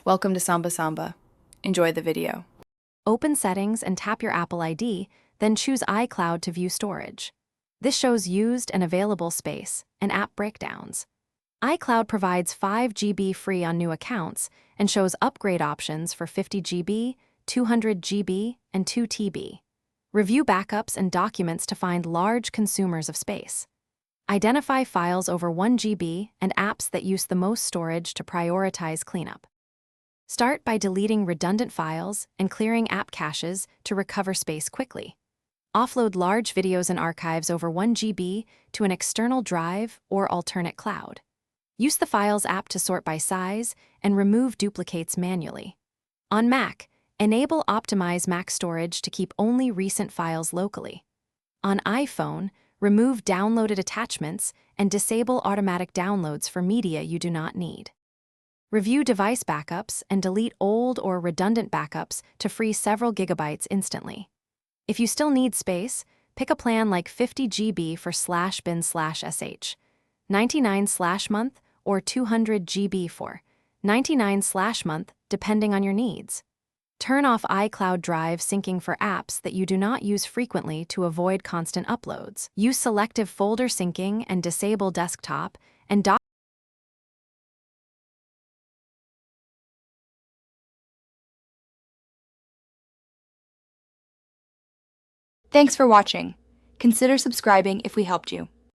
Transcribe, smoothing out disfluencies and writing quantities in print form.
Welcome to Samba Samba. Enjoy the video. Open Settings and tap your Apple ID, then choose iCloud to view storage. This shows used and available space and app breakdowns. iCloud provides 5 GB free on new accounts and shows upgrade options for 50 GB, 200 GB, and 2 TB. Review backups and documents to find large consumers of space. Identify files over 1 GB and apps that use the most storage to prioritize cleanup. Start by deleting redundant files and clearing app caches to recover space quickly. Offload large videos and archives over 1 GB to an external drive or alternate cloud. Use the Files app to sort by size and remove duplicates manually. On Mac, enable Optimize Mac Storage to keep only recent files locally. On iPhone, remove downloaded attachments and disable automatic downloads for media you do not need. Review device backups and delete old or redundant backups to free several gigabytes instantly. If you still need space, pick a plan like 50 GB for /bin/sh, 99/month, or 200 GB for 99/month, depending on your needs. Turn off iCloud Drive syncing for apps that you do not use frequently to avoid constant uploads. Use selective folder syncing and disable desktop and Thanks for watching. Consider subscribing if we helped you.